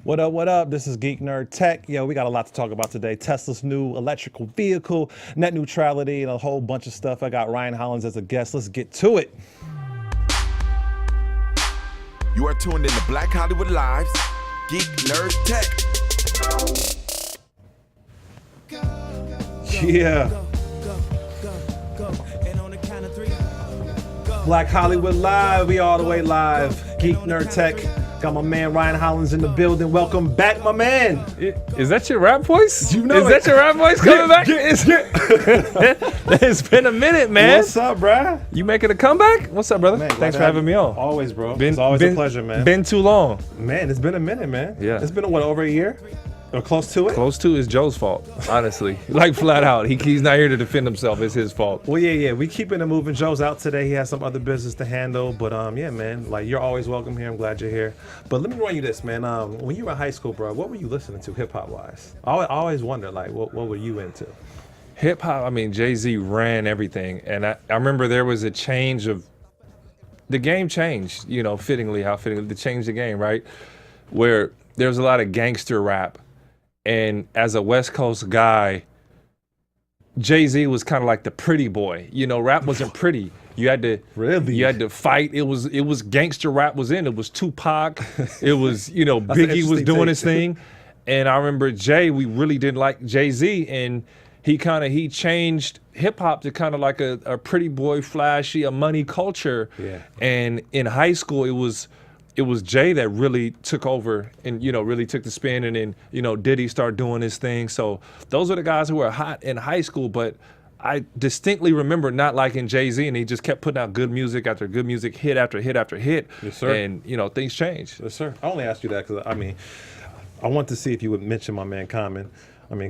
What up, what up? This is Geek Nerd Tech. Yo, we got a lot to talk about today. Tesla's new electrical vehicle, net neutrality, and a whole bunch of stuff. I got Ryan Hollins as a guest. Let's get to it. You are tuned in to Black Hollywood Live's Geek Nerd Tech. Yeah. Black Hollywood Live. We all the way live. Geek Nerd Tech. Got my man Ryan Hollins in the building. Welcome back, my man. Is that your rap voice? You know Is that your rap voice coming back? It's been a minute, man. What's up, bruh? You making a comeback? What's up, brother? Man, Thanks for having me on. Always, bro. It's always a pleasure, man. Been too long. Man, it's been a minute, man. Yeah. It's been, what, over a year? Or close to it? Close to is Joe's fault, honestly. Like, flat out. He's not here to defend himself. It's his fault. Well, yeah. We keeping it moving. Joe's out today. He has some other business to handle. But, yeah, man. Like, you're always welcome here. I'm glad you're here. But let me run you this, man. When you were in high school, bro, what were you listening to hip-hop-wise? I always wonder, like, what were you into? Hip-hop, I mean, Jay-Z ran everything. And I remember there was a change of... The game changed, fittingly, to change the game, right? Where there was a lot of gangster rap. And as a West Coast guy, Jay-Z was kind of like the pretty boy. Rap wasn't pretty. You had to fight. It was gangster rap was in. It was Tupac. It was, Biggie was doing his thing. And I remember we really didn't like Jay-Z, and he changed hip hop to kind of like a pretty boy, flashy, a money culture. Yeah. And in high school, it was Jay that really took over and, really took the spin, and then, Diddy started doing his thing. So those are the guys who were hot in high school, but I distinctly remember not liking Jay-Z, and he just kept putting out good music after good music, hit after hit after hit. Yes, sir. And, things changed. Yes, sir. I only asked you that because, I want to see if you would mention my man Common.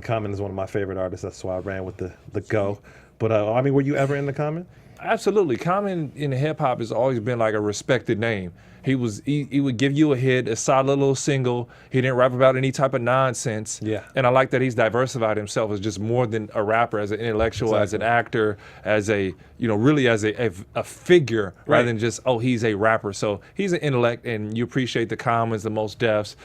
Common is one of my favorite artists. That's why I ran with the go. But, were you ever into Common? Absolutely. Common in hip hop has always been like a respected name. He would give you a hit, a solid little single. He didn't rap about any type of nonsense. Yeah. And I like that he's diversified himself as just more than a rapper, as an intellectual, as an actor, as a, really as a figure, rather than just, he's a rapper. So he's an intellect, and you appreciate the Commons, the Most Defs,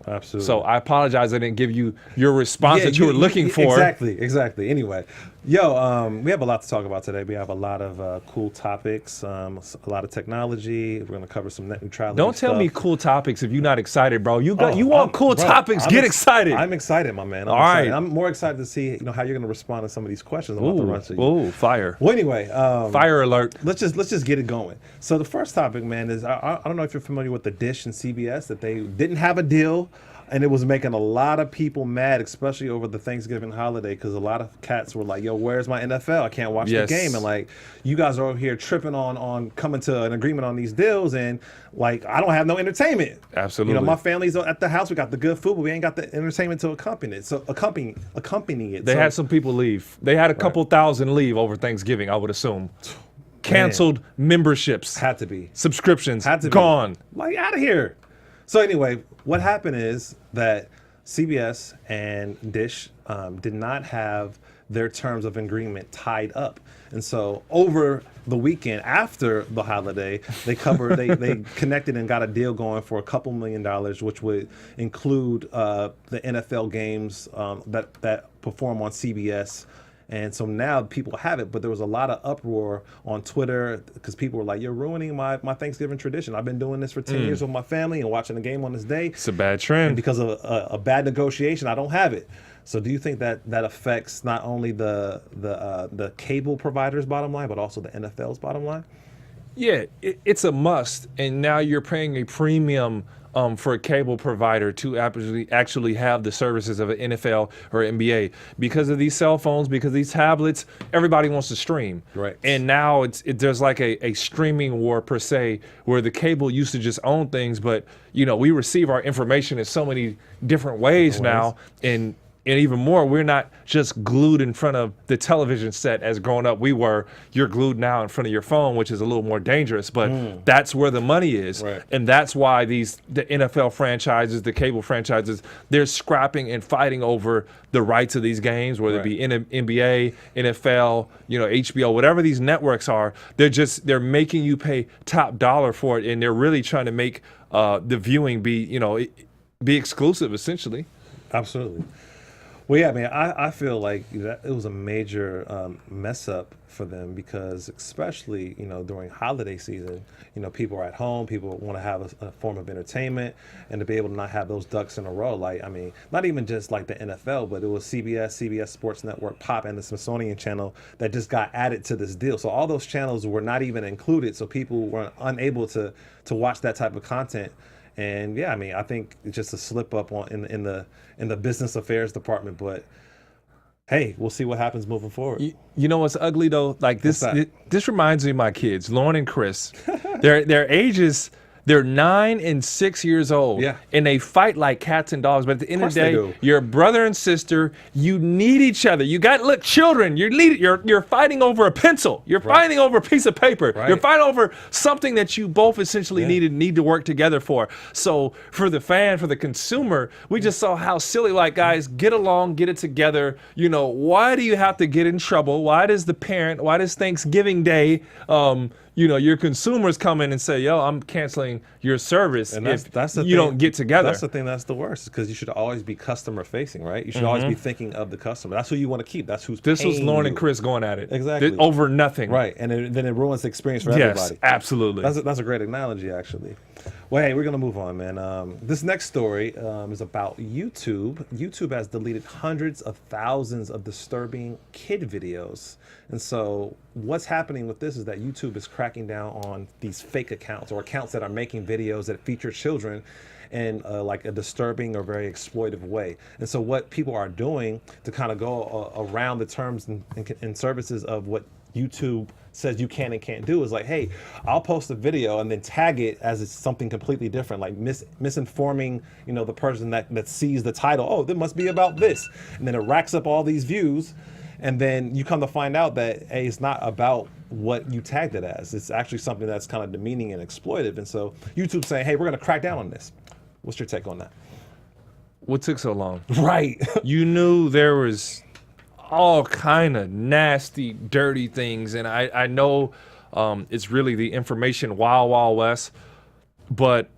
Absolutely. So I apologize I didn't give you your response that you were looking for. Exactly. Anyway, yo, we have a lot to talk about today. We have a lot of cool topics, a lot of technology. We're going to cover some net neutrality Don't tell stuff. me cool topics if you're not excited, bro. You want cool topics. Get excited. I'm excited, my man. All right. I'm more excited to see how you're going to respond to some of these questions I'm about to run to you. Ooh, fire. Well, anyway, Fire alert. Let's just get it going. So the first topic, man, is I don't know if you're familiar with the Dish and CBS, that they didn't have a deal, and it was making a lot of people mad, especially over the Thanksgiving holiday, because a lot of cats were like, yo, where's my NFL? I can't watch the game. And like, you guys are over here tripping on coming to an agreement on these deals, and like, I don't have no entertainment. Absolutely. My family's at the house. We got the good food, but we ain't got the entertainment to accompany it. So accompany it. They had some people leave. They had a couple thousand leave over Thanksgiving, I would assume. Canceled memberships. Had to be. Subscriptions. Had to gone. be. Like, out of here. So anyway, what happened is that CBS and Dish did not have their terms of agreement tied up. And so over the weekend after the holiday, they connected and got a deal going for a couple $1 million, which would include the NFL games that perform on CBS. And so now people have it, but there was a lot of uproar on Twitter because people were like, you're ruining my Thanksgiving tradition. I've been doing this for 10 years with my family and watching the game on this day. It's a bad trend. And because of a bad negotiation, I don't have it. So do you think that affects not only the cable provider's bottom line, but also the NFL's bottom line? Yeah, it's a must. And now you're paying a premium for a cable provider to actually have the services of an NFL or NBA. Because of these cell phones, because of these tablets, everybody wants to stream. Right. And now there's like a streaming war per se, where the cable used to just own things, but we receive our information in so many different ways now. And even more, we're not just glued in front of the television set as growing up we were. You're glued now in front of your phone, which is a little more dangerous, but that's where the money is. Right. And that's why the NFL franchises, the cable franchises, they're scrapping and fighting over the rights of these games, whether it be NBA, NFL, HBO, whatever these networks are. They're making you pay top dollar for it, and they're really trying to make the viewing be, be exclusive, essentially. Absolutely. Well, yeah, man, I feel like that it was a major mess up for them because, especially, during holiday season, people are at home, people want to have a form of entertainment, and to be able to not have those ducks in a row, like, I mean, not even just like the NFL, but it was CBS Sports Network, Pop, and the Smithsonian Channel that just got added to this deal. So all those channels were not even included, so people were unable to watch that type of content. And yeah, I mean, I think it's just a slip up in the business affairs department. But hey, we'll see what happens moving forward. You know what's ugly though? Like this reminds me of my kids, Lauren and Chris. Their ages. They're 9 and 6 years old, Yeah. and they fight like cats and dogs. But at the end of the Of day, course they do. you're brother and sister. You need each other. Look, children. You're fighting over a pencil. You're fighting over a piece of paper. Right. You're fighting over something that you both essentially Yeah. need to work together for. So for the fan, for the consumer, we just saw how silly. Like, guys, get along, get it together. Why do you have to get in trouble? Why does Thanksgiving Day? Your consumers come in and say, "Yo, I'm canceling your service And if that's the you thing. don't get together." That's the thing that's the worst, because you should always be customer facing, right? You should always be thinking of the customer. That's who you want to keep. That's who's This was paying Lauren you. and Chris going at it. Exactly. Over nothing. Right, and then it ruins the experience for Yes, everybody. absolutely. That's a great analogy, actually. Well, hey, we're going to move on, man. This next story is about YouTube. YouTube has deleted hundreds of thousands of disturbing kid videos. And so what's happening with this is that YouTube is cracking down on these fake accounts, or accounts that are making videos that feature children in like a disturbing or very exploitive way. And so what people are doing to kind of go around the terms and services of what YouTube says you can and can't do is like, hey, I'll post a video and then tag it as it's something completely different, like misinforming, the person that sees the title. Oh, that must be about this. And then it racks up all these views. And then you come to find out that, hey, it's not about what you tagged it as. It's actually something that's kind of demeaning and exploitive. And so YouTube's saying, hey, we're going to crack down on this. What's your take on that? What took so long? Right. You knew there was all kind of nasty, dirty things, and I know it's really the information wild west, but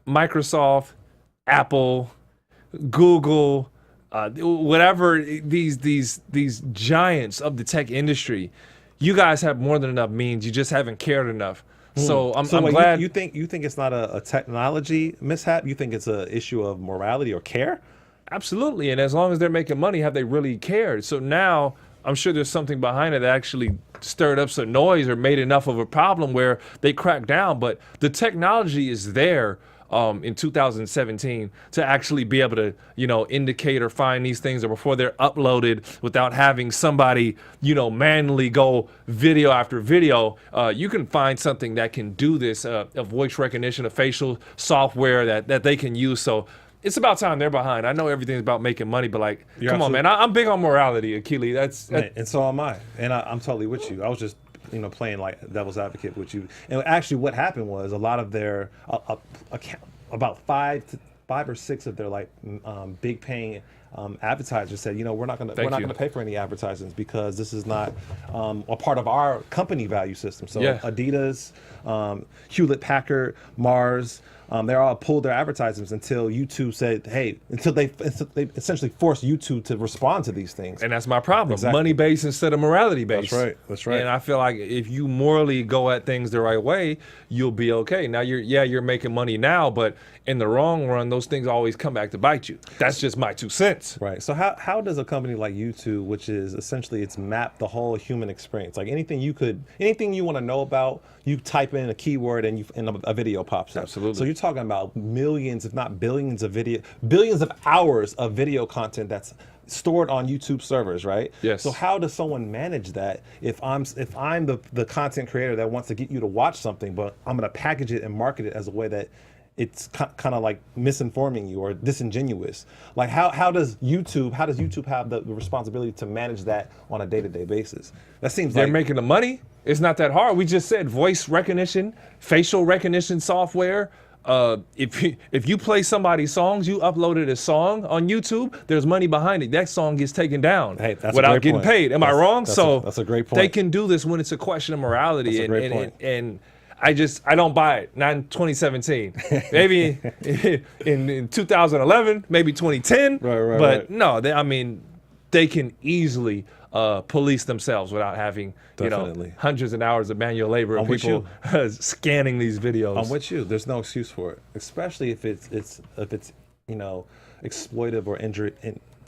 Microsoft, Apple, Google, whatever, these giants of the tech industry, you guys have more than enough means. You just haven't cared enough. So I'm wait, glad. you think it's not a technology mishap? You think it's an issue of morality or care? Absolutely, and as long as they're making money, have they really cared? So now I'm sure there's something behind it that actually stirred up some noise or made enough of a problem where they cracked down. But the technology is there in 2017 to actually be able to, indicate or find these things, or before they're uploaded, without having somebody, manually go video after video. You can find something that can do this, a voice recognition, a facial software that they can use. So it's about time they're behind. I know everything's about making money, but like, come on, man. I'm big on morality, Akili. That's And so am I. And I'm totally with you. I was just, playing like devil's advocate with you. And actually what happened was a lot of their, about five or six of their like big paying advertisers said, we're not going to pay for any advertisements because this is not a part of our company value system. So Yeah. Adidas, Hewlett Packard, Mars, they all pulled their advertisements until YouTube said, hey, until they essentially forced YouTube to respond to these things. And that's my problem. Exactly. Money-based instead of morality-based. That's right. And I feel like if you morally go at things the right way, you'll be okay. Now, you're making money now, but in the long run, those things always come back to bite you. That's just my 2 cents. Right. So how does a company like YouTube, which is essentially it's mapped the whole human experience, like anything you want to know about, you type in a keyword and a video pops up. Absolutely. So you're talking about millions, if not billions of hours of video content that's stored on YouTube servers, right? Yes. So how does someone manage that if I'm the content creator that wants to get you to watch something, but I'm going to package it and market it as a way that it's kind of like misinforming you or disingenuous? Like how does YouTube have the responsibility to manage that on a day-to-day basis? That seems They're like making the money. It's not that hard. We just said voice recognition, facial recognition software. If you play somebody's songs, you uploaded a song on YouTube, there's money behind it. That song gets taken down without getting paid. Am I wrong? That's a great point. They can do this when it's a question of morality. That's a great point. And I don't buy it. Not in 2017. Maybe in 2011, maybe 2010. Right, but right. no, they can easily police themselves without having Definitely. hundreds of hours of manual labor of I'm with people scanning these videos. I'm with you. There's no excuse for it, especially if it's exploitive or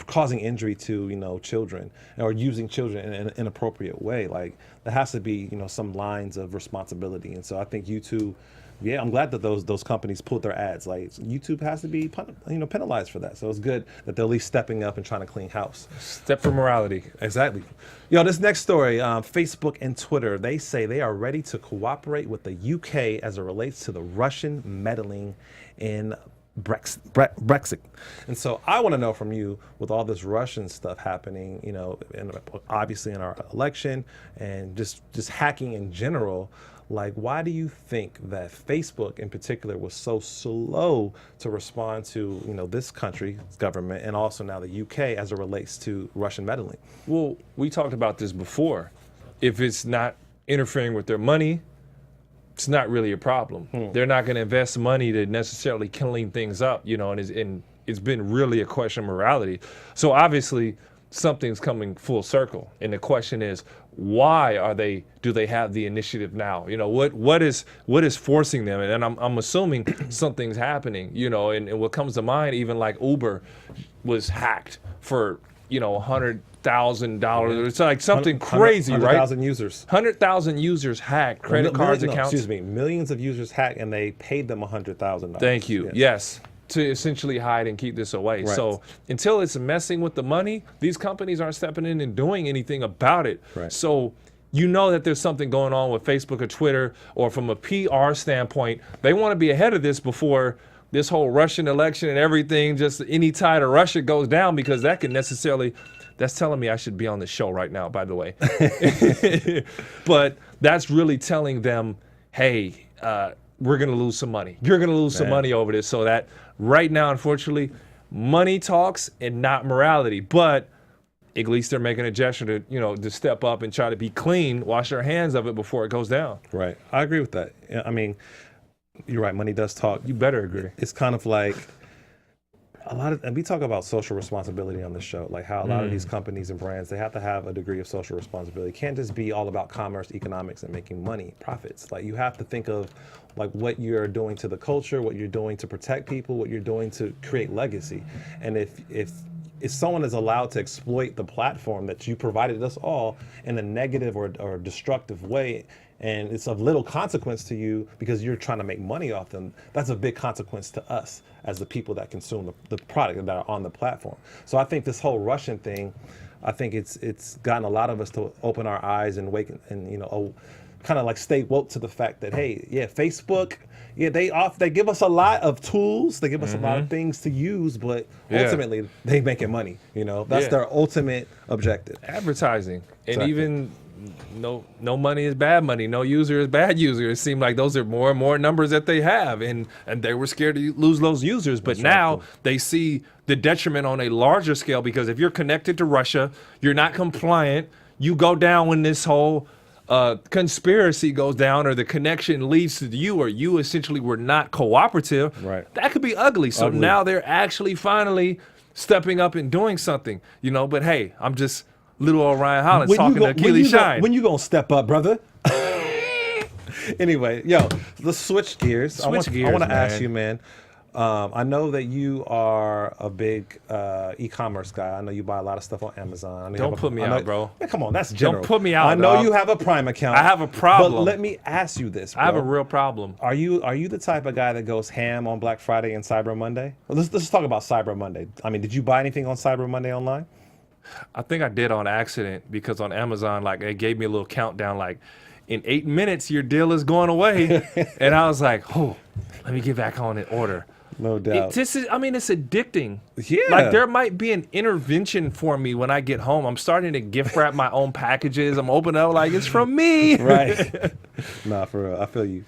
causing injury to children, or using children in an inappropriate way. Like, there has to be some lines of responsibility. And so I think YouTube, yeah, I'm glad that those companies pulled their ads. Like, YouTube has to be penalized for that. So it's good that they're at least stepping up and trying to clean house. Step for morality. Exactly. This next story, Facebook and Twitter, they say they are ready to cooperate with the UK as it relates to the Russian meddling in Brexit. And so I want to know from you, with all this Russian stuff happening, and obviously in our election, and just hacking in general, like, why do you think that Facebook in particular was so slow to respond to this country's government, and also now the UK, as it relates to Russian meddling? Well, we talked about this before. If it's not interfering with their money, it's not really a problem. They're not going to invest money to necessarily clean things up, and it's been really a question of morality. So obviously something's coming full circle, and the question is, why do they have the initiative now? What is forcing them? And I'm assuming something's happening, and what comes to mind, even like Uber was hacked for $100,000. It's like something crazy, right? 100,000 users. 100,000 users hacked credit cards, accounts. Excuse me, millions of users hacked, and they paid them $100,000. Thank you. Yes. To essentially hide and keep this away. Right. So until it's messing with the money, these companies aren't stepping in and doing anything about it. Right. So that there's something going on with Facebook or Twitter, or from a PR standpoint, they want to be ahead of this before this whole Russian election and everything, just any tide of Russia goes down, because that can necessarily, that's telling me I should be on the show right now, by the way. But that's really telling them, hey, we're going to lose some money. You're going to lose some money over this. So that right now, unfortunately, money talks and not morality. But at least they're making a gesture to step up and try to be clean, wash their hands of it before it goes down. Right. I agree with that. I mean, you're right. Money does talk. You better agree. It's kind of like and we talk about social responsibility on the show, like how a lot of these companies and brands, they have to have a degree of social responsibility. It can't just be all about commerce, economics, and making money, profits. Like, you have to think of like what you're doing to the culture, what you're doing to protect people, what you're doing to create legacy. And if someone is allowed to exploit the platform that you provided us all in a negative or destructive way, and it's of little consequence to you because you're trying to make money off them, that's a big consequence to us as the people that consume the product that are on the platform. So I think this whole Russian thing, I think it's gotten a lot of us to open our eyes and wake and kind of like stay woke to the fact that, hey, yeah, Facebook, yeah, they give us a lot of tools, they give us a lot of things to use, but ultimately they making money. That's their ultimate objective. Advertising. And Exactly. even no money is bad money, no user is bad user. It seemed like those are more and more numbers that they have, and they were scared to lose those users. But now they see the detriment on a larger scale, because if you're connected to Russia, you're not compliant, you go down when this whole conspiracy goes down, or the connection leads to you, or you essentially were not cooperative. Right. That could be ugly. So Ugly. now they're actually finally stepping up and doing something, but hey, I'm just little old Ryan Hollins talking to Achilles Shine. When you gonna step up, brother? Anyway, let's switch gears. I want to ask you, man. I know that you are a big e-commerce guy. I know you buy a lot of stuff on Amazon. Don't put me out, bro. Man, come on, that's general. Don't put me out, I know dog. you have a Prime account. I have a problem. But let me ask you this, bro. I have a real problem. Are you the type of guy that goes ham on Black Friday and Cyber Monday? Well, let's talk about Cyber Monday. I mean, did you buy anything on Cyber Monday online? I think I did on accident, because on Amazon, like, it gave me a little countdown, like, in 8 minutes, your deal is going away. And I was like, oh, let me get back on and order. No doubt. It's addicting. Yeah. Like, there might be an intervention for me when I get home. I'm starting to gift wrap my own packages. I'm opening up like, it's from me. Right. Nah, for real. I feel you.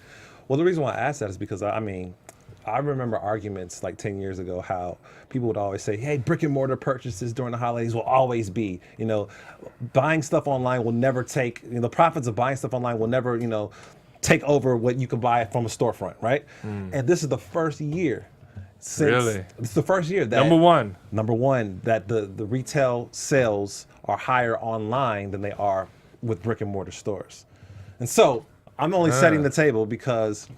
Well, the reason why I asked that is because, I remember arguments like 10 years ago how people would always say, hey, brick and mortar purchases during the holidays will always be, buying stuff online will never take, the profits of buying stuff online will never, take over what you can buy from a storefront, right? And this is the first year since Really? it's the first year that Number one. that the retail sales are higher online than they are with brick and mortar stores. And so I'm only setting the table because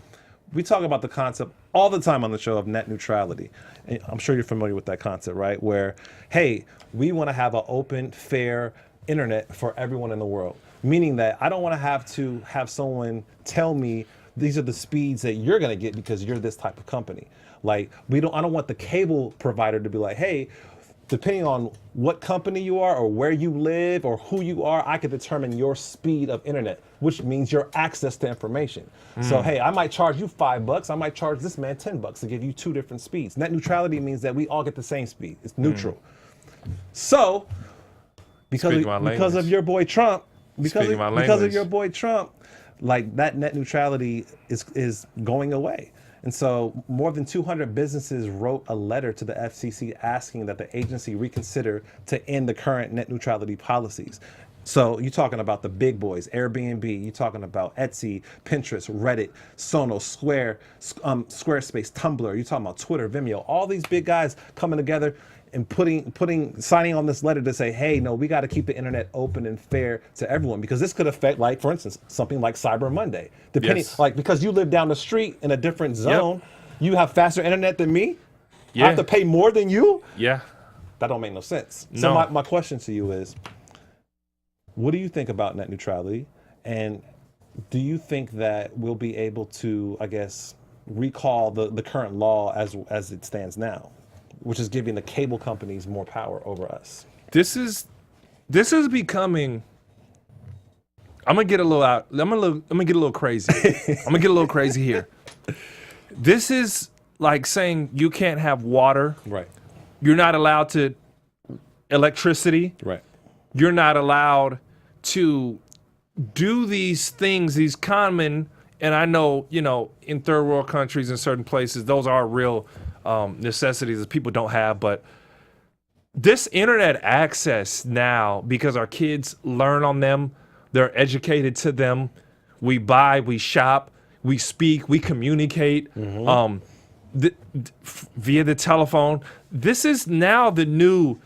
we talk about the concept all the time on the show of net neutrality. And I'm sure you're familiar with that concept, right? Where, hey, we want to have an open, fair internet for everyone in the world. Meaning that I don't want to have someone tell me these are the speeds that you're going to get because you're this type of company. Like I don't want the cable provider to be like, hey, depending on what company you are or where you live or who you are, I can determine your speed of internet, which means your access to information. So, hey, I might charge you $5. I might charge this man $10 to give you two different speeds. Net neutrality means that we all get the same speed. It's neutral. So, because of your boy Trump, because of your boy Trump, like that net neutrality is going away. And so more than 200 businesses wrote a letter to the FCC asking that the agency reconsider to end the current net neutrality policies. So you're talking about the big boys, Airbnb, you're talking about Etsy, Pinterest, Reddit, Sonos, Squarespace, Tumblr, you're talking about Twitter, Vimeo, all these big guys coming together and signing on this letter to say, hey, no, we got to keep the internet open and fair to everyone, because this could affect, like, for instance, something like Cyber Monday. Because you live down the street in a different zone, you have faster internet than me. I have to pay more than you. Yeah, that don't make no sense. So my question to you is, what do you think about net neutrality, and do you think that we'll be able to, I guess, recall the current law as it stands now, which is giving the cable companies more power over us? This is becoming. I'm gonna get a little out. I'm gonna get a little crazy. I'm gonna get a little crazy here. This is like saying you can't have water. Right. You're not allowed to electricity. Right. You're not allowed to do these things, these common. And I know, in third world countries in certain places, those are real necessities that people don't have. But this internet access now, because our kids learn on them, they're educated to them. We buy, we shop, we speak, we communicate via the telephone. This is now the new,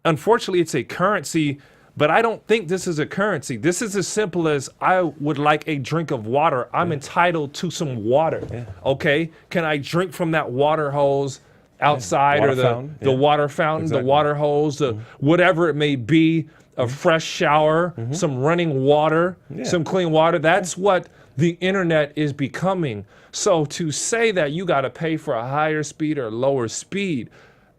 unfortunately, it's a currency, but I don't think this is a currency. This is as simple as I would like a drink of water. I'm entitled to some water. Yeah. Okay? Can I drink from that water hose outside, or the water fountain, the water hose, whatever it may be, a fresh shower, some running water, some clean water? That's what the internet is becoming. So to say that you got to pay for a higher speed or lower speed,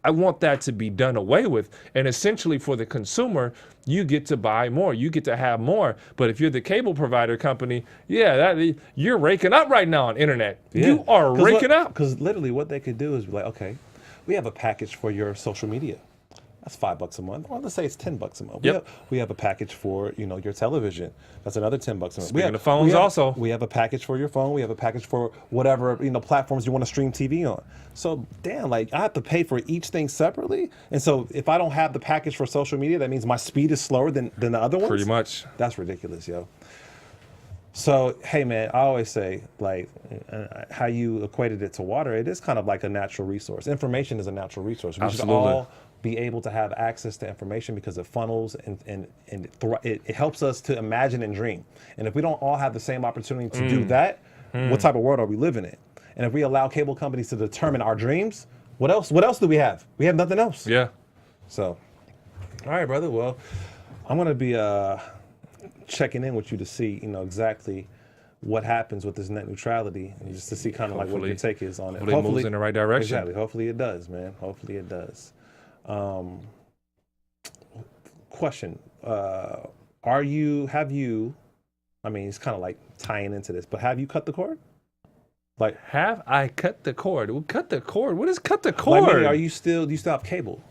I want that to be done away with. And essentially for the consumer, you get to buy more, you get to have more. But if you're the cable provider company, you're raking up right now on internet. Yeah. You are raking up. Because literally what they could do is be like, okay, we have a package for your social media. That's $5 a month. Or let's say it's $10 a month. Yep. We have a package for your television. That's another $10 a month. Speaking of phones, also we have a package for your phone. We have a package for whatever platforms you want to stream TV on. So damn, I have to pay for each thing separately. And so if I don't have the package for social media, that means my speed is slower than the other ones. Pretty much. That's ridiculous, yo. So, hey, man, I always say, how you equated it to water, it is kind of like a natural resource. Information is a natural resource. We should all be able to have access to information because it funnels and it helps us to imagine and dream. And if we don't all have the same opportunity to do that, what type of world are we living in? And if we allow cable companies to determine our dreams, what else do we have? We have nothing else. Yeah. So, all right, brother. Well, I'm going to be checking in with you to see, exactly what happens with this net neutrality, and just to see kind of like what your take is on it. Hopefully it moves in the right direction. Exactly. Hopefully it does, man. Hopefully it does. Question. It's kind of like tying into this, but have you cut the cord? Have I cut the cord? Well, cut the cord? What is cut the cord? Do you still have cable?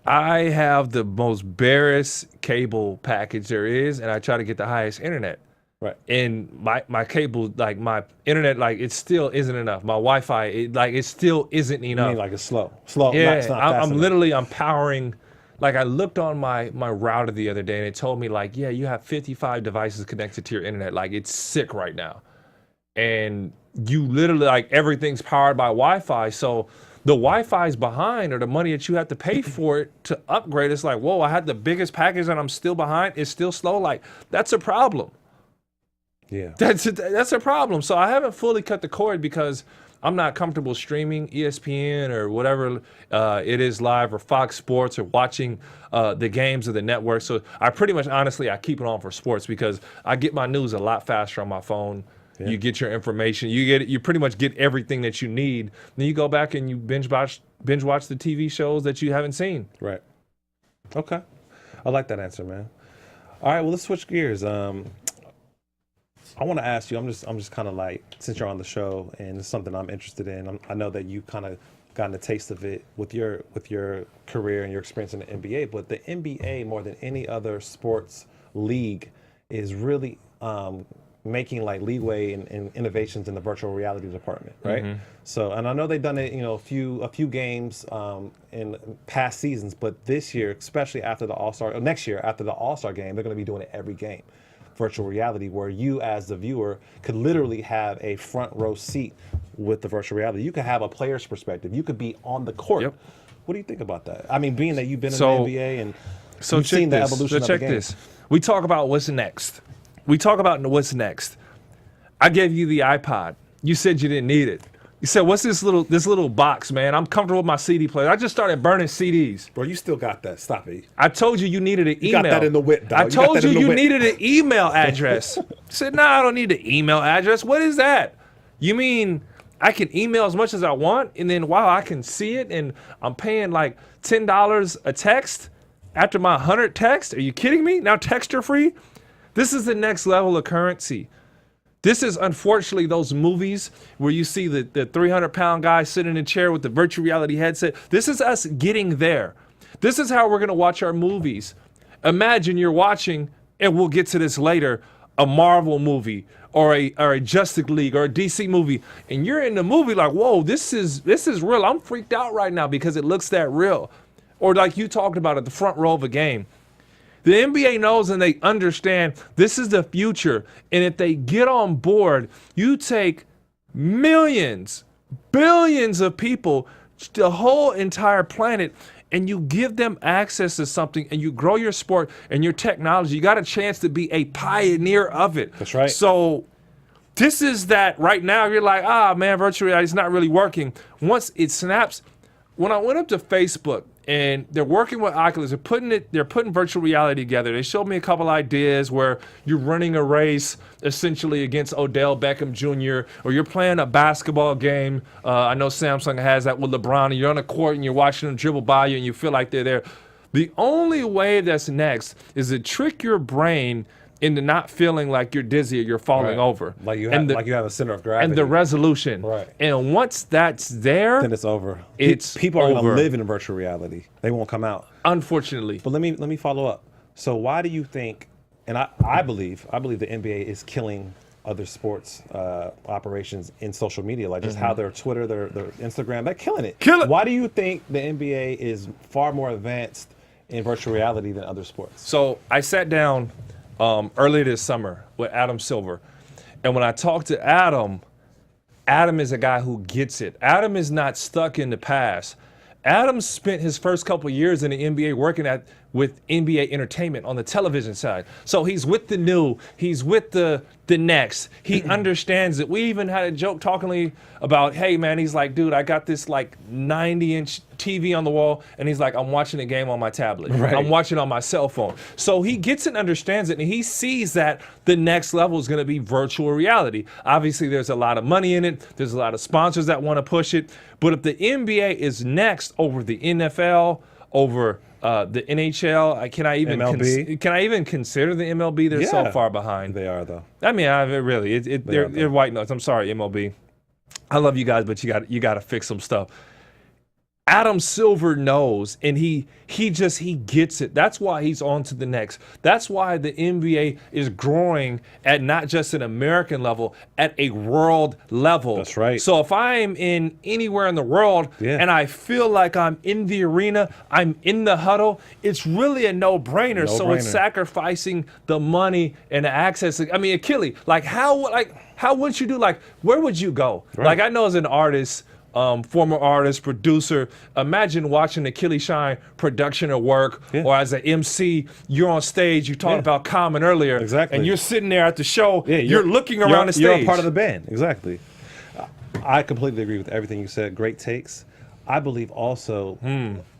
I have the most barest cable package there is, and I try to get the highest internet. Right. And my cable, my internet, it still isn't enough. My Wi-Fi, it still isn't enough. You mean it's slow? Slow. Yeah. It's not fast I'm enough. I'm powering Like I looked on my router the other day and it told me like, yeah, you have 55 devices connected to your internet. Like it's sick right now. And you literally like everything's powered by Wi-Fi. So the Wi-Fi is behind, or the money that you have to pay for it to upgrade. It's like, whoa, I had the biggest package and I'm still behind. It's still slow. Like that's a problem. Yeah. That's a problem. So I haven't fully cut the cord because I'm not comfortable streaming ESPN or whatever it is live, or Fox Sports, or watching the games of the network. So I pretty much, honestly, I keep it on for sports because I get my news a lot faster on my phone. Yeah. You get your information. You pretty much get everything that you need. Then you go back and you binge watch the TV shows that you haven't seen. Right. Okay. I like that answer, man. All right. Well, let's switch gears. I want to ask you. I'm just kind of like, since you're on the show and it's something I'm interested in. I know that you kind of gotten a taste of it with your career and your experience in the NBA. But the NBA, more than any other sports league, is really making like leeway and innovations in the virtual reality department, right? Mm-hmm. So, and I know they've done it, a few games in past seasons, but this year, especially after the All-Star, or next year after the All-Star game, they're going to be doing it every game. Virtual reality, where you as the viewer could literally have a front row seat with the virtual reality. You could have a player's perspective. You could be on the court. Yep. What do you think about that? I mean, being that you've been in the NBA and you've seen the evolution of the game. This. We talk about what's next. I gave you the iPod. You said you didn't need it. You said, what's this little box, man? I'm comfortable with my CD player. I just started burning CDs. Bro, you still got that. Stop it. I told you needed an email. You got that in the whip, dog. I told you needed an email address. I said, no, I don't need an email address. What is that? You mean I can email as much as I want, and then, wow, I can see it, and I'm paying like $10 a text after my 100 texts? Are you kidding me? Now text are free? This is the next level of currency. This is, unfortunately, those movies where you see the 300-pound guy sitting in a chair with the virtual reality headset. This is us getting there. This is how we're going to watch our movies. Imagine you're watching, and we'll get to this later, a Marvel movie or a Justice League or a DC movie, and you're in the movie like, whoa, this is real. I'm freaked out right now because it looks that real. Or like you talked about at the front row of a game. The NBA knows and they understand this is the future. And if they get on board, you take millions, billions of people, the whole entire planet, and you give them access to something and you grow your sport and your technology. You got a chance to be a pioneer of it. That's right. So this is that right now you're like, man, virtual reality is not really working. Once it snaps, when I went up to Facebook, and they're working with Oculus. They're putting virtual reality together. They showed me a couple ideas where you're running a race essentially against Odell Beckham Jr. or you're playing a basketball game. I know Samsung has that with LeBron. And you're on a court and you're watching them dribble by you and you feel like they're there. The only wave that's next is to trick your brain into not feeling like you're dizzy or you're falling over. Like you have a center of gravity. And the resolution. Right. And once that's there, then it's over. People are going to live in virtual reality. They won't come out. Unfortunately. But let me follow up. So why do you think, and I believe the NBA is killing other sports operations in social media, like just how their Twitter, their Instagram, they're killing it. Why do you think the NBA is far more advanced in virtual reality than other sports? So I sat down earlier this summer with Adam Silver. And when I talked to Adam is a guy who gets it. Adam is not stuck in the past. Adam spent his first couple years in the NBA working with NBA entertainment on the television side. So he's with the new, he's with the next. He understands it. We even had a joke talkingly about, hey man, he's like, dude, I got this like 90-inch TV on the wall, and he's like, I'm watching a game on my tablet. Right. I'm watching on my cell phone. So he gets it and understands it, and he sees that the next level is going to be virtual reality. Obviously, there's a lot of money in it. There's a lot of sponsors that want to push it. But if the NBA is next over the NFL, over the NHL, can I even consider the MLB? They're so far behind. They are, though. I mean, they're white noise. I'm sorry, MLB. I love you guys, but you got to fix some stuff. Adam Silver knows, and he gets it. That's why he's on to the next. That's why the NBA is growing at not just an American level, at a world level. That's right. So if I'm in anywhere in the world and I feel like I'm in the arena, I'm in the huddle, it's really a no-brainer. So it's sacrificing the money and the access. I mean, Achilles, how would you do? Where would you go? Right. I know as an artist, former artist, producer, imagine watching Achilles Shine production or work, or as an MC, you're on stage, you talked about Common earlier, and you're sitting there at the show, you're looking around the stage. You're a part of the band, exactly. I completely agree with everything you said, great takes. I believe also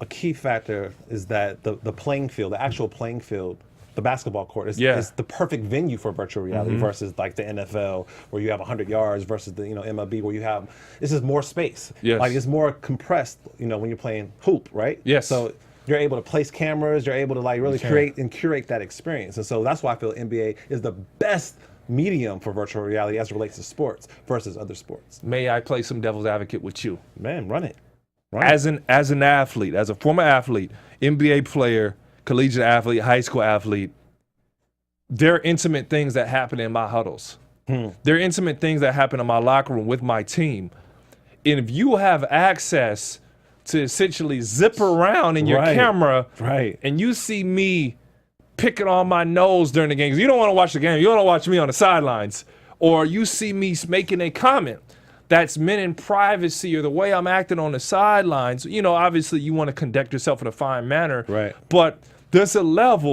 a key factor is that the playing field, the actual playing field, the basketball court is the perfect venue for virtual reality versus the NFL where you have 100 yards versus the MLB where you have this is more space. Yes. It's more compressed. When you're playing hoop, right? Yes. So you're able to place cameras. You're able to really create and curate that experience. And so that's why I feel NBA is the best medium for virtual reality as it relates to sports versus other sports. May I play some devil's advocate with you? Man, run it. As an athlete, as a former athlete, NBA player, collegiate athlete, high school athlete, there are intimate things that happen in my huddles. There are intimate things that happen in my locker room with my team. And if you have access to essentially zip around in your camera, and you see me picking on my nose during the game, because you don't want to watch the game, you want to watch me on the sidelines, or you see me making a comment that's meant in privacy or the way I'm acting on the sidelines, obviously you want to conduct yourself in a fine manner. Right. But there's a lot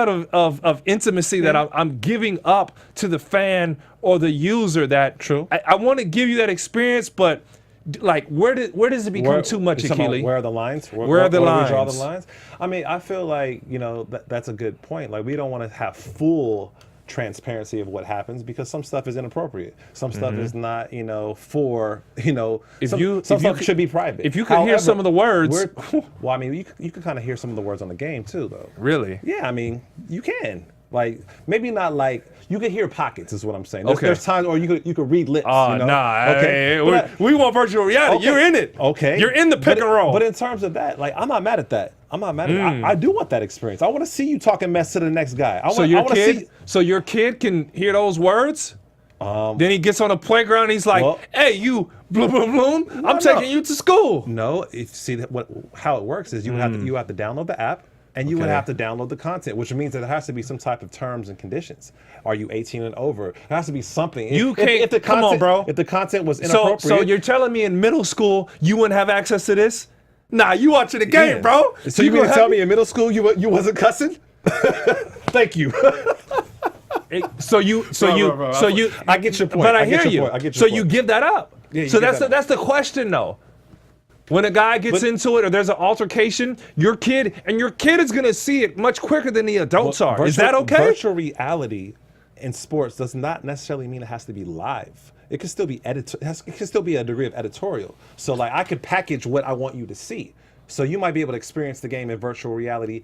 of intimacy that I'm giving up to the fan or the user that I want to give you that experience, but where does it become too much, Achilles? Where are the lines? Where are the lines? We draw the lines? I mean, I feel like, that's a good point. We don't want to have full transparency of what happens because some stuff is inappropriate. Some stuff is not, for, some stuff should be private. If you could hear some of the words. Well, I mean, you can kind of hear some of the words on the game too, though. Really? Yeah, I mean, you can. Maybe not you can hear pockets is what I'm saying. There's times or you could read lips. Nah. Okay. We want virtual reality. Okay. You're in it. Okay. You're in the pick and roll. But in terms of that, I'm not mad at that. I'm not mad at it. I do want that experience. I want to see you talking mess to the next guy. So your kid can hear those words? Then he gets on the playground and he's like, hey, you, bloom, bloom, bloom, I'm taking you to school. No, how it works is you have to download the app and you would have to download the content, which means that there has to be some type of terms and conditions. Are you 18 and over? There has to be something. You can't, come on, bro. If the content was inappropriate. So you're telling me in middle school you wouldn't have access to this? Nah, you watching the game, bro. So you mean to tell me in middle school you wasn't cussing? Thank you. I get your point. But I hear you. So you give that up. Yeah, so that's the question, though. When a guy gets into it or there's an altercation, your kid is going to see it much quicker than the adults are. Is that okay? Virtual reality in sports does not necessarily mean it has to be live. It can still be it can still be a degree of editorial. So I could package what I want you to see. So you might be able to experience the game in virtual reality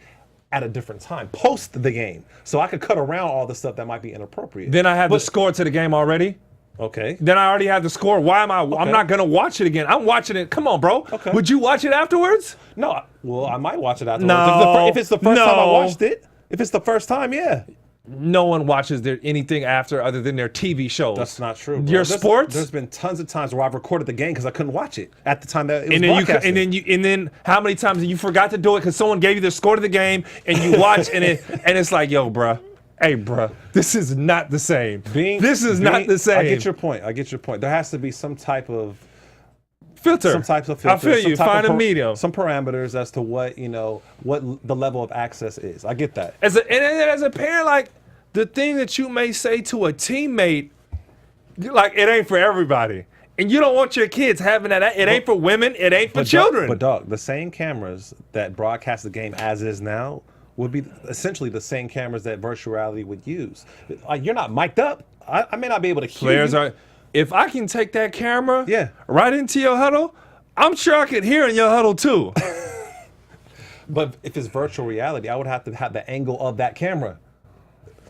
at a different time, post the game. So I could cut around all the stuff that might be inappropriate. Then I have the score to the game already. Okay. Then I already have the score. Why am I? Okay. I'm not gonna watch it again. I'm watching it. Come on, bro. Okay. Would you watch it afterwards? No. Well, I might watch it afterwards. No. If it's the first time I watched it. If it's the first time, yeah. No one watches anything after other than their TV shows. That's not true, bro. Your sports? There's been tons of times where I've recorded the game because I couldn't watch it at the time that it was broadcasting. And then how many times you forgot to do it because someone gave you the score to the game and you watch and it's like, yo, bruh. Hey, bruh, this is not the same. Not the same. I get your point. There has to be some type of filter. Some types of filters. I feel you. Find a medium. Some parameters as to what the level of access is. I get that. As a parent, the thing that you may say to a teammate, it ain't for everybody. And you don't want your kids having that. It ain't for women. It ain't for children. But dog, the same cameras that broadcast the game as is now would be essentially the same cameras that virtual reality would use. You're not mic'd up. I may not be able to hear you. If I can take that camera right into your huddle, I'm sure I could hear in your huddle too. But if it's virtual reality, I would have to have the angle of that camera.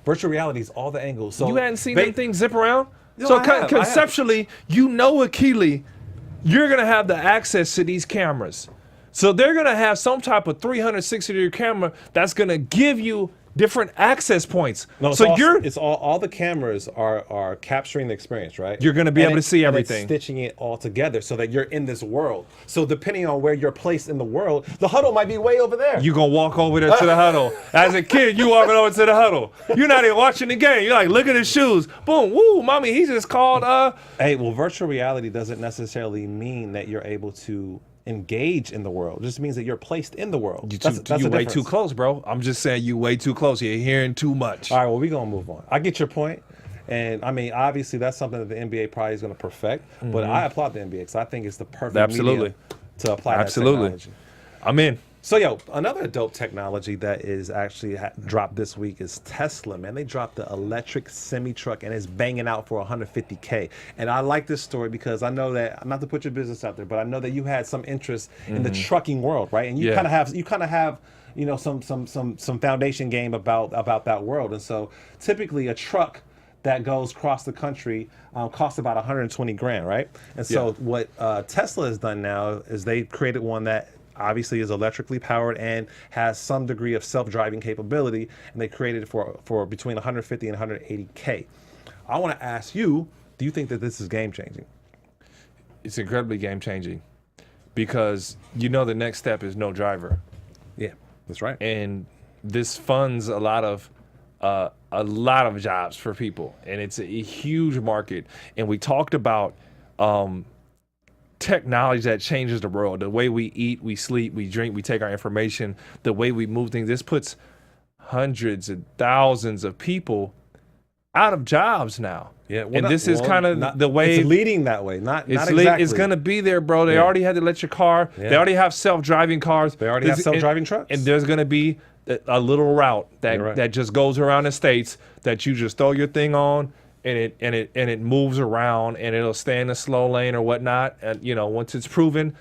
Virtual reality is all the angles. So you hadn't seen them things zip around? No, so conceptually, Achilles, you're going to have the access to these cameras. So they're going to have some type of 360-degree camera that's going to give you different access points. No, so it's all the cameras are capturing the experience, right? You're going to be able to see everything. And it's stitching it all together so that you're in this world. So depending on where you're placed in the world, the huddle might be way over there. You're going to walk over there to the huddle. As a kid, you walking over to the huddle. You're not even watching the game. You're like, look at his shoes. Boom, woo, mommy, he just called. Hey, well, virtual reality doesn't necessarily mean that you're able to engage in the world. It just means that you're placed in the world. You way too close, bro. I'm just saying you way too close. You're hearing too much. All right, well, we're going to move on. I get your point. And I mean, obviously, that's something that the NBA probably is going to perfect. But I applaud the NBA because I think it's the perfect medium to apply that technology. I'm in. So, yo, another dope technology that is actually dropped this week is Tesla, man. They dropped the electric semi-truck, and it's banging out for $150K. And I like this story because I know that, not to put your business out there, but I know that you had some interest in the trucking world, right? And you kind of have, you know, some foundation game about that world. And so, typically, a truck that goes across the country costs about 120 grand, right? And so, what Tesla has done now is they created one that obviously is electrically powered and has some degree of self-driving capability, and they created it for between 150 and 180K. I want to ask you, do you think that this is game-changing? It's incredibly game-changing because you know the next step is no driver. Yeah, that's right. And this funds a lot of jobs for people, and it's a huge market. And we talked about technology that changes the world, the way we eat, we sleep, we drink, we take our information, the way we move things. This puts hundreds and thousands of people out of jobs now. Yeah, well, and this is kind of the way it's leading that way. Not exactly. It's going to be there, bro. They already had to let your car. Yeah. They already have self-driving cars. They already have self-driving trucks. And there's going to be a little route that just goes around the states that you just throw your thing on. And it moves around, and it'll stay in a slow lane or whatnot. And you know, once it's proven,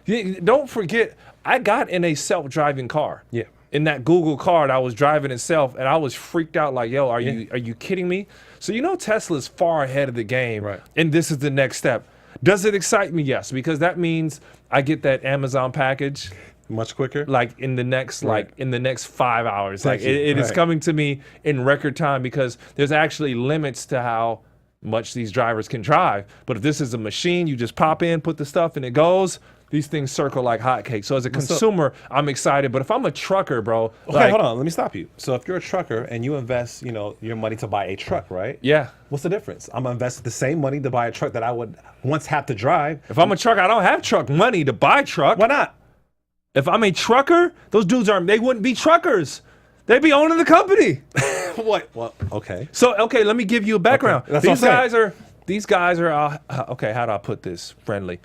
don't forget, I got in a self-driving car. Yeah. In that Google car, I was driving itself, and I was freaked out. Like, yo, are you kidding me? So you know, Tesla's far ahead of the game, right? And this is the next step. Does it excite me? Yes, because that means I get that Amazon package much quicker, like in the next 5 hours. Like it is coming to me in record time because there's actually limits to how much these drivers can drive. But if this is a machine, you just pop in, put the stuff, and it goes. These things circle like hotcakes. So as a consumer, I'm excited. But if I'm a trucker, bro, okay, hold on, let me stop you. So if you're a trucker and you invest, you know, your money to buy a truck, right? Yeah. What's the difference? I'm gonna invest the same money to buy a truck that I would once have to drive. If I'm a trucker, I don't have truck money to buy a truck. Why not? If I'm a trucker, those dudes they wouldn't be truckers. They'd be owning the company. What? Well, okay. So, okay, let me give you a background. Okay. These guys are, okay, how do I put this friendly?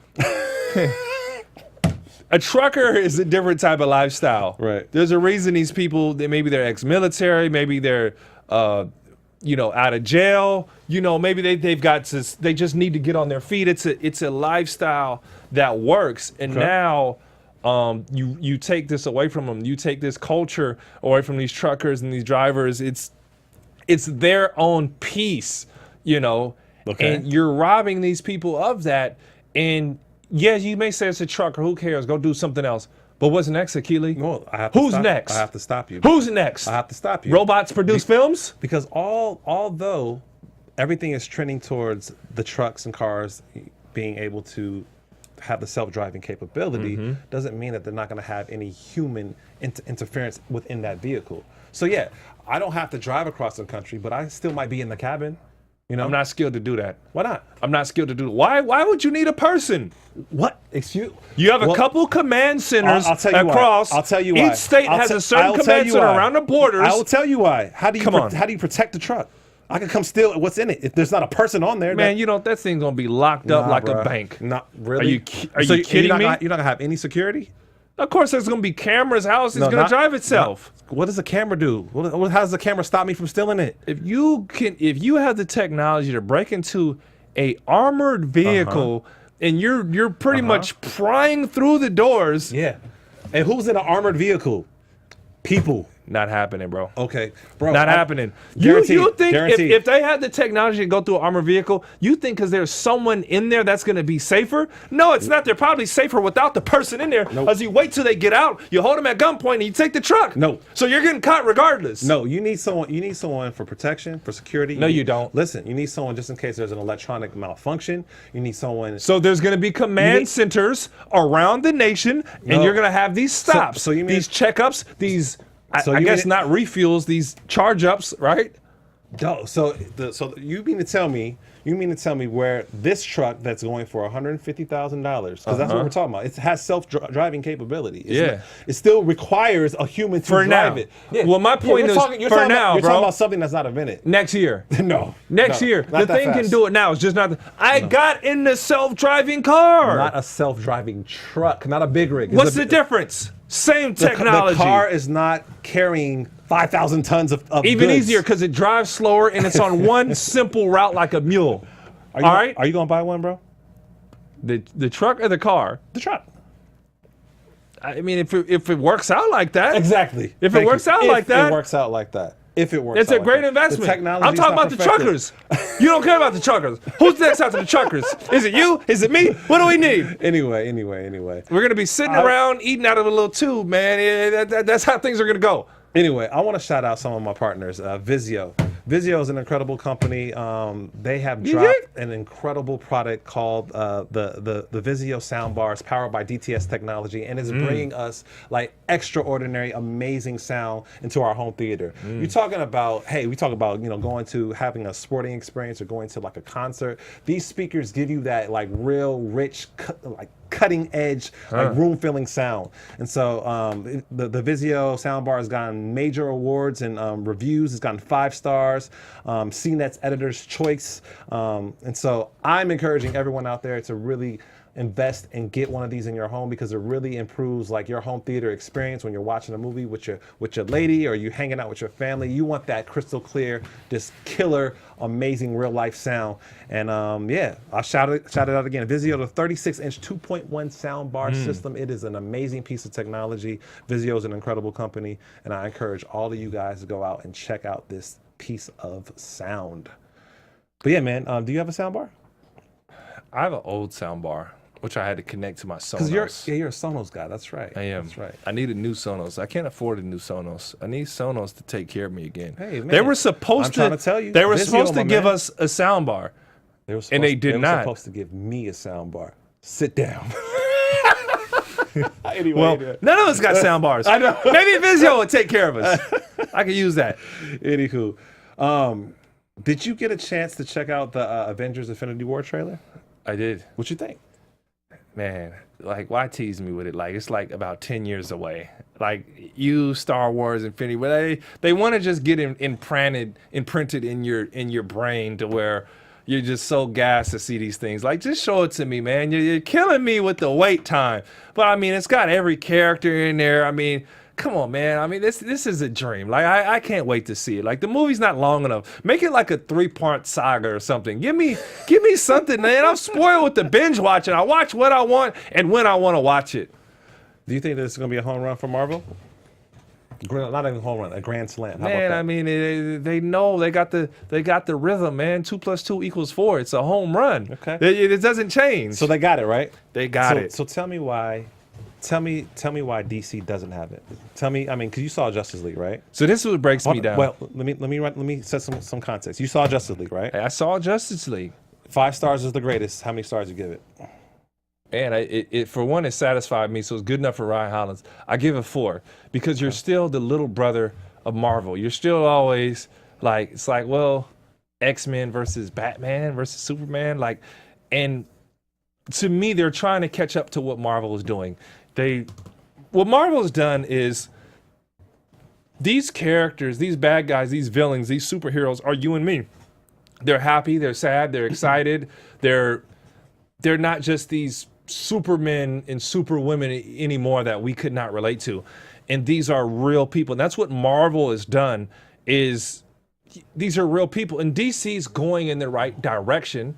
A trucker is a different type of lifestyle. Right. There's a reason these people, maybe they're ex-military, maybe they're, you know, out of jail. You know, maybe they just need to get on their feet. It's a lifestyle that works. And now you take this away from them. You take this culture away from these truckers and these drivers. It's their own peace, you know. Okay. And you're robbing these people of that. And yeah, you may say it's a trucker. Who cares? Go do something else. But what's next, Akili? Well, Who's next? I have to stop you. Who's next? I have to stop you. Robots produce films? Because although everything is trending towards the trucks and cars being able to have the self-driving capability, doesn't mean that they're not going to have any human interference within that vehicle. So yeah, I don't have to drive across the country, but I still might be in the cabin. You know? I'm not skilled to do that. Why not? I'm not skilled to do it. Why would you need a person? What? Excuse? You have a couple command centers across. I'll tell you why. Each state has a certain command center around the borders. I will tell you why. How do you protect the truck? I can come steal what's in it if there's not a person on there. Man, you know that thing's gonna be locked up like a bank. Not really. Are you kidding me? You're not gonna have any security? Of course, there's gonna be cameras. How else is it gonna drive itself? What does the camera do? How does the camera stop me from stealing it? If you have the technology to break into a armored vehicle and you're pretty much prying through the doors. Yeah. And who's in an armored vehicle? People. Not happening, bro. Okay, bro. Not happening. Guaranteed. You think Guaranteed. if they had the technology to go through an armored vehicle, you think because there's someone in there that's going to be safer? No, it's not. They're probably safer without the person in there. Nope. As you wait till they get out, you hold them at gunpoint and you take the truck. No. So you're getting caught regardless. No, you need someone. You need someone for protection, for security. No, you don't. Listen, you need someone just in case there's an electronic malfunction. You need someone. So there's going to be command centers around the nation, and No. you're going to have these stops, so you mean- these checkups, these So I you guess mean- not refuels, these charge ups, right? No, so you mean to tell me where this truck that's going for $150,000, because that's what we're talking about. It has self-driving capability. It still requires a human to For drive now. it. Well, my point is, for you're now, talking bro. about something that's not invented. Next year. No, Next no, year. not The that thing can fast. do it now. It's just not. I got in the self-driving car. Not a self-driving truck, not a big rig. What's the difference? Same The technology. car is not carrying 5,000 tons of Even goods. easier because it drives slower and it's on one simple route like a mule. Are you, All right? Are you gonna buy one, bro? The truck or the car? The truck. I mean, if it works out like that. Exactly. If it Thank works you. out If like that. It works out like that. If it works It's out a like great that. investment. The technology's I'm talking not about the perfected. truckers. You don't care about the truckers. Who's next after the truckers? Is it you? Is it me? What do we need? Anyway. We're going to be sitting around eating out of a little tube, man. That's how things are going to go. Anyway, I want to shout out some of my partners. Vizio. Vizio is an incredible company. They have dropped an incredible product called the Vizio Sound Bar. It's powered by DTS technology, and it's bringing us like extraordinary, amazing sound into our home theater. You're talking about, we talk about going to having a sporting experience or going to like a concert. These speakers give you that like real rich, like cutting edge, like room filling sound. And so the Vizio Soundbar has gotten major awards and reviews. It's gotten 5 stars, CNET's Editor's Choice. And so I'm encouraging everyone out there to really invest and get one of these in your home, because it really improves like your home theater experience when you're watching a movie with your lady, or you hanging out with your family. You want that crystal clear, just killer, amazing real life sound. And I'll shout it out again. Vizio, the 36-inch 2.1 sound bar system. It is an amazing piece of technology. Vizio is an incredible company, and I encourage all of you guys to go out and check out this piece of sound. But yeah, man, do you have a sound bar? I have an old sound bar, which I had to connect to my Sonos. Because you're a Sonos guy. That's right. I am. That's right. I need a new Sonos. I can't afford a new Sonos. I need Sonos to take care of me again. Hey, man, they were supposed I'm to. trying to tell you, They were Vizio, supposed to my give man. us a sound bar. They were And they did were not. supposed to give me a sound bar. Sit down. Anyway, Well, none of us got sound bars. I know. Maybe Vizio would take care of us. I could use that. Anywho, did you get a chance to check out the Avengers Infinity War trailer? I did. What you think? Man, like, why tease me with it? Like, it's like about 10 years away. Like, Star Wars, Infinity, but they want to just get imprinted in your brain to where you're just so gassed to see these things. Like, just show it to me, man. You're killing me with the wait time. But I mean, it's got every character in there. I mean, come on, man. I mean, this is a dream. Like, I can't wait to see it. Like, the movie's not long enough. Make it like a 3-part saga or something. Give me something, man. I'm spoiled with the binge watching. I watch what I want and when I want to watch it. Do you think this is going to be a home run for Marvel? Not even home run, a grand slam. How Man, about that? I mean, they know they got the rhythm, man. 2 + 2 = 4. It's a home run. Okay. It doesn't change. So they got it, right? They got it. So tell me why. Tell me why DC doesn't have it. Tell me. I mean, because you saw Justice League, right? So this is what breaks me down. Well, let me set some context. You saw Justice League, right? I saw Justice League. 5 stars is the greatest. How many stars you give it? And it for one, it satisfied me, so it's good enough for Ryan Hollins. I give it 4 because you're still the little brother of Marvel. You're still always like, it's like, well, X-Men versus Batman versus Superman, like, and to me, they're trying to catch up to what Marvel is doing. What Marvel has done is these characters, these bad guys, these villains, these superheroes are you and me. They're happy, they're sad, they're excited, they're not just these supermen and superwomen anymore that we could not relate to. And these are real people. And that's what Marvel has done, is these are real people. And DC's going in the right direction.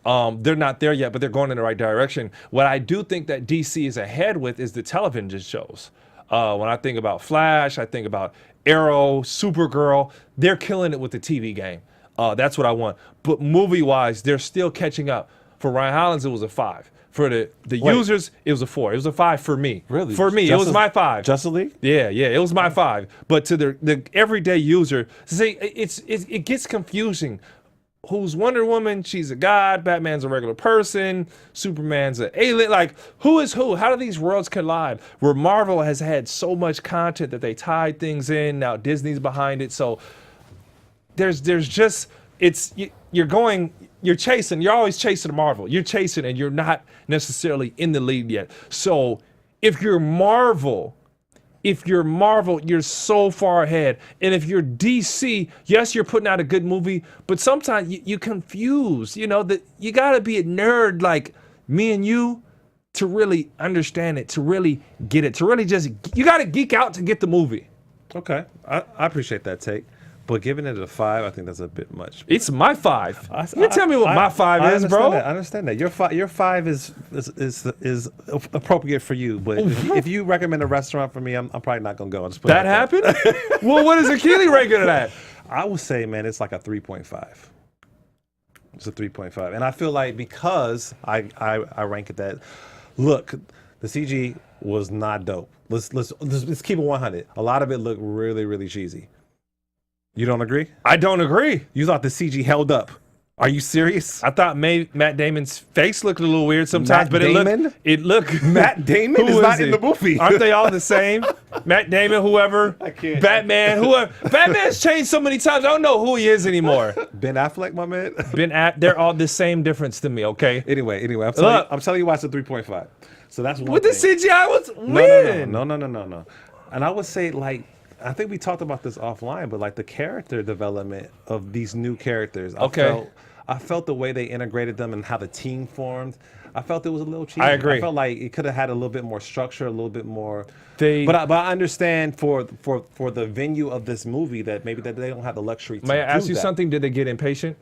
They're not there yet, but they're going in the right direction. What I do think that DC is ahead with is the television shows. When I think about Flash, I think about Arrow, Supergirl. They're killing it with the TV game. That's what I want. But movie-wise, they're still catching up. For Ryan Hollins, it was a 5. For the users, it was a 4. It was a 5 for me. Really? For me, it was my 5. Justice League? Yeah, it was my 5. But to the everyday user, see, it gets confusing. Who's Wonder Woman? She's a god. Batman's a regular person. Superman's an alien. Like, who is who? How do these worlds collide? Where Marvel has had so much content that they tied things in. Now Disney's behind it. So there's just, you're always chasing Marvel. You're chasing and you're not necessarily in the lead yet. So if you're Marvel, you're so far ahead. And if you're DC, yes, you're putting out a good movie, but sometimes you confuse, that you gotta be a nerd like me and you to really understand it, to really get it, to really you gotta geek out to get the movie. Okay, I appreciate that take. But giving it a 5, I think that's a bit much. It's my 5. You tell me what my 5 is, bro. I understand that. Your 5 is appropriate for you. But if you recommend a restaurant for me, I'm probably not gonna go. I'll just put that happened? Well, what is Akili ranking it at? I would say, man, it's like a 3.5. It's a 3.5, and I feel like because I rank it that. Look, the CG was not dope. Let's keep it 100. A lot of it looked really, really cheesy. You don't agree? I don't agree. You thought the CG held up. Are you serious? I thought Matt Damon's face looked a little weird sometimes, but it looked Matt Damon is not in the movie. Aren't they all the same? Matt Damon, whoever. I can't. Batman, whoever. Batman's changed so many times. I don't know who he is anymore. Ben Affleck, my man. They're all the same difference to me, okay? Anyway, I'm telling you why it's a 3.5. So that's one with thing. The CGI was weird. No. And I would say, like, I think we talked about this offline, but like the character development of these new characters. I felt the way they integrated them and how the team formed. I felt it was a little cheesy. I agree. I felt like it could have had a little bit more structure, a little bit more. But I understand for the venue of this movie that maybe that they don't have the luxury to May I ask you that. something? Did they get impatient?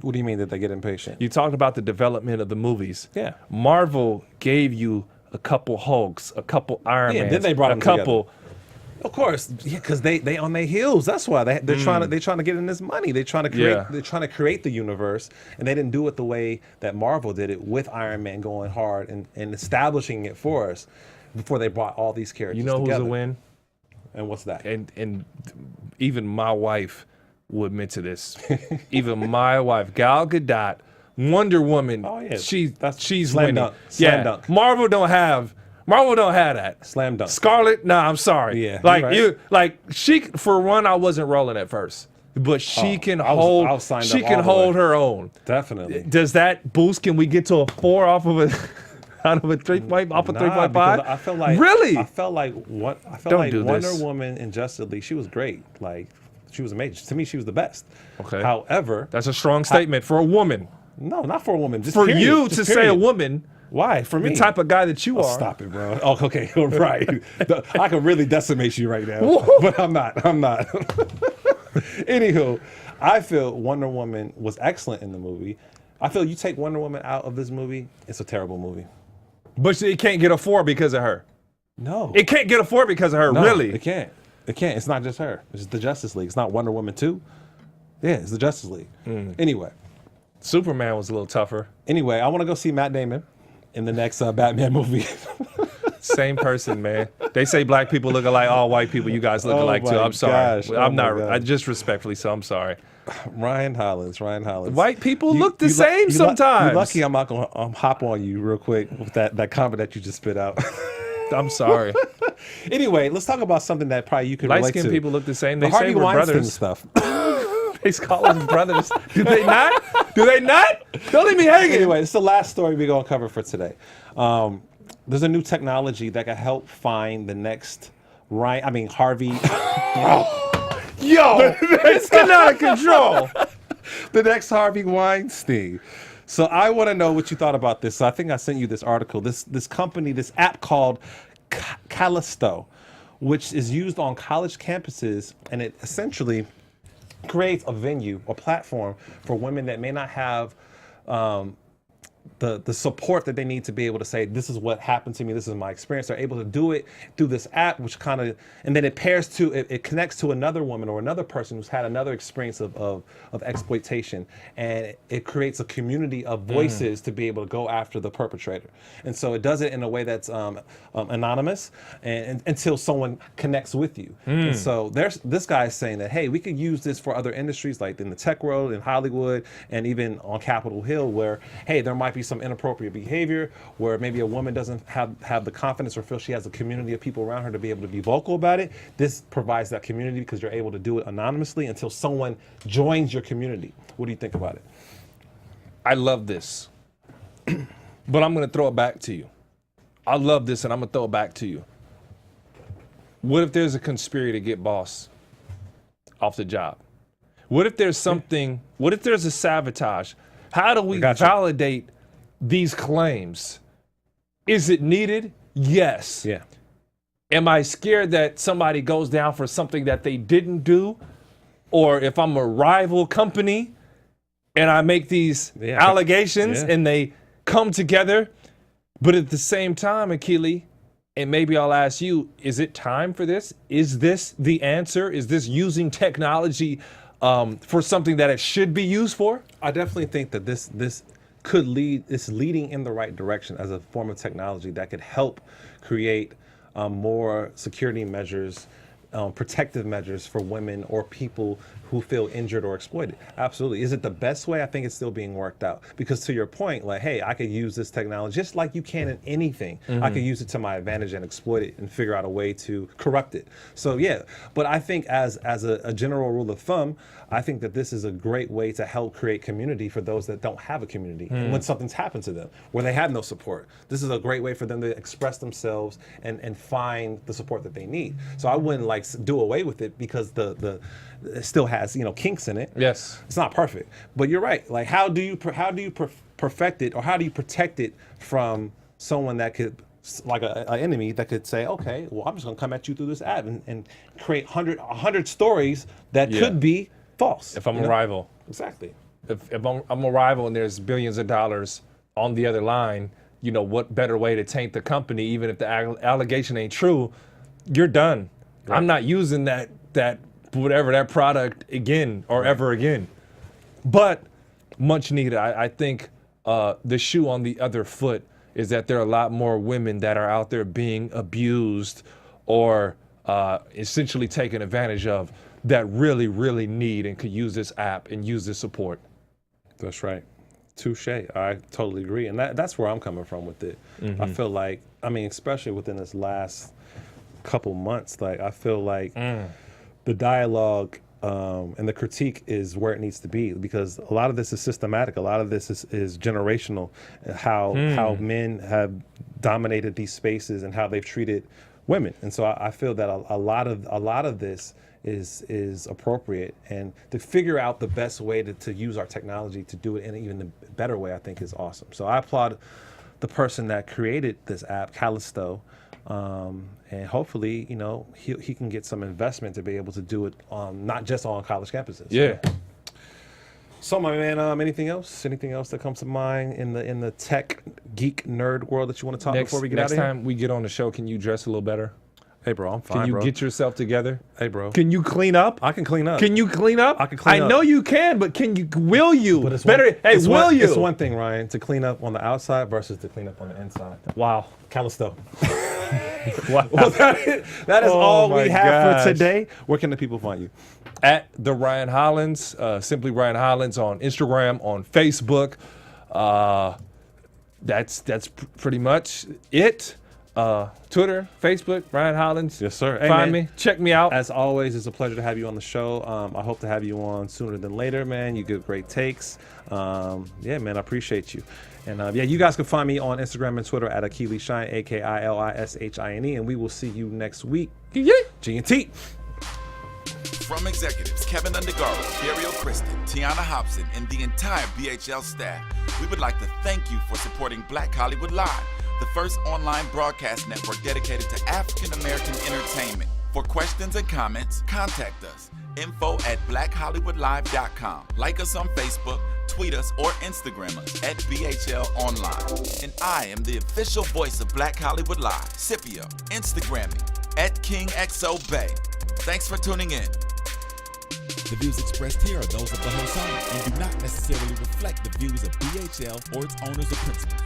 What do you mean that they get impatient? You talked about the development of the movies. Yeah. Marvel gave you a couple Hulks, a couple Iron Mans, then they brought a them couple. Together. Of course, yeah, because they on their heels. That's why they're trying to get in this money. They're trying to create the universe, and they didn't do it the way that Marvel did it with Iron Man going hard and establishing it for us before they brought all these characters. You know together. who's a win? And what's that? And even my wife will admit to this. Even my wife, Gal Gadot, Wonder Woman. Oh yeah, she's slam winning. dunk. Slam dunk. Marvel don't have that. Slam dunk. Scarlet, nah, I'm sorry. Yeah, she for one, I wasn't rolling at first, but she can hold her own. Definitely. Does that boost? Can we get to a 4 off of a? Out of a 3.5? I felt like really. I felt like Wonder Woman in Justice League. She was great. Like she was amazing. To me, she was the best. Okay. However, that's a strong statement for a woman. No, not for a woman. Just for period. you just to period. say a woman. Why? For me. The type of guy that you are. Stop it, bro. Oh, okay. Right. I could really decimate you right now. But I'm not. Anywho, I feel Wonder Woman was excellent in the movie. I feel you take Wonder Woman out of this movie, it's a terrible movie. But it can't get a 4 because of her. No. It can't get a 4 because of her, no, really. It can't. It's not just her. It's the Justice League. It's not Wonder Woman 2. Yeah, it's the Justice League. Anyway. Superman was a little tougher. Anyway, I want to go see Matt Damon in the next Batman movie. Same person, man. They say black people look alike, all white people, you guys look alike too. I'm sorry. I'm not. I just respectfully, so I'm sorry. Ryan Hollins. White people look the same sometimes. You're lucky I'm not going to hop on you real quick with that comment that you just spit out. I'm sorry. Anyway, let's talk about something that probably you can relate to. Light-skinned people look the same. They Harvey say we're Weinstein brothers. Stuff. They call us brothers. Do they not? Don't leave me hanging. Anyway, it's the last story we're going to cover for today. There's a new technology that can help find the next Harvey. Yo, it's getting out of control. The next Harvey Weinstein. So I want to know what you thought about this. So I think I sent you this article. This company, this app called Callisto, which is used on college campuses, and it essentially creates a venue or platform for women that may not have the support that they need to be able to say, this is what happened to me, this is my experience. They're able to do it through this app, which kind of, and then it pairs to, it connects to another woman or another person who's had another experience of exploitation, and it creates a community of voices to be able to go after the perpetrator. And so it does it in a way that's anonymous and until someone connects with you. And so this guy is saying that, hey, we could use this for other industries, like in the tech world, in Hollywood, and even on Capitol Hill, where, hey, there might be some inappropriate behavior where maybe a woman doesn't have the confidence or feel she has a community of people around her to be able to be vocal about it. This provides that community because you're able to do it anonymously until someone joins your community. What do you think about it? I love this, but I'm going to throw it back to you. I love this, and I'm going to throw it back to you. What if there's a conspiracy to get boss off the job? What if there's something, what if there's a sabotage? How do we validate these claims? Is it needed? Yes. Yeah. Am I scared that somebody goes down for something that they didn't do? Or if I'm a rival company and I make these allegations and they come together, but at the same time, Akili, and maybe I'll ask you, is it time for this? Is this the answer? Is this using technology for something that it should be used for? I definitely think that this could lead, it's leading in the right direction as a form of technology that could help create more security measures, protective measures for women or people who feel injured or exploited. Absolutely. Is it the best way? I think it's still being worked out. Because to your point, like, hey, I could use this technology just like you can in anything. I could use it to my advantage and exploit it and figure out a way to corrupt it. So yeah, but I think as a general rule of thumb, I think that this is a great way to help create community for those that don't have a community. And when something's happened to them, where they have no support, this is a great way for them to express themselves and find the support that they need. So I wouldn't like do away with it because it still has, kinks in it. Yes. It's not perfect, but you're right. Like, how do you perfect it, or how do you protect it from someone that could, like an enemy that could say, okay, well, I'm just gonna come at you through this app and create 100 stories that could be false. If I'm a rival. Exactly. If I'm a rival and there's billions of dollars on the other line, what better way to taint the company, even if the allegation ain't true, you're done. Right. I'm not using that whatever that product again or ever again. But much needed. I think the shoe on the other foot is that there are a lot more women that are out there being abused or essentially taken advantage of that really, really need and could use this app and use this support. That's right. Touche. I totally agree. And that's where I'm coming from with it. I feel like, especially within this last couple months, like I feel like the dialogue and the critique is where it needs to be, because a lot of this is systematic. A lot of this is generational, how men have dominated these spaces and how they've treated women. And so I feel that a lot of this is appropriate, and to figure out the best way to use our technology to do it in an even better way, I think is awesome. So I applaud the person that created this app, Callisto. And hopefully, he can get some investment to be able to do it not just on college campuses. Yeah. So my man, anything else? Anything else that comes to mind in the tech geek nerd world that you want to talk before we get out of here? Next time we get on the show, can you dress a little better? Hey, bro, I'm fine, Can you bro. get yourself together? Hey, bro. Can you clean up? I can clean up. Can you clean up? I can clean up. I know you can, but will you? But it's better. Will you? It's one thing, Ryan, to clean up on the outside versus to clean up on the inside. Wow. Callisto. Wow. Well, that is all we have for today. Where can the people find you? At the Ryan Hollins, simply Ryan Hollins on Instagram, on Facebook. That's pretty much it. Twitter, Facebook, Ryan Hollins. Yes, sir. Find me. Check me out. As always, it's a pleasure to have you on the show. I hope to have you on sooner than later, man. You give great takes. Yeah, man, I appreciate you. And you guys can find me on Instagram and Twitter at Akili Shine, AKILISHINE, and we will see you next week. Yeah. G&T. From executives Keven Undergaro, Dario Kristen, Tiana Hobson, and the entire BHL staff, we would like to thank you for supporting Black Hollywood Live, the first online broadcast network dedicated to African American entertainment. For questions and comments, contact us. info@blackhollywoodlive.com. Like us on Facebook, tweet us, or Instagram us at BHL Online. And I am the official voice of Black Hollywood Live, Scipio, Instagramming @KingXOBay. Thanks for tuning in. The views expressed here are those of the host only and do not necessarily reflect the views of BHL or its owners or principals.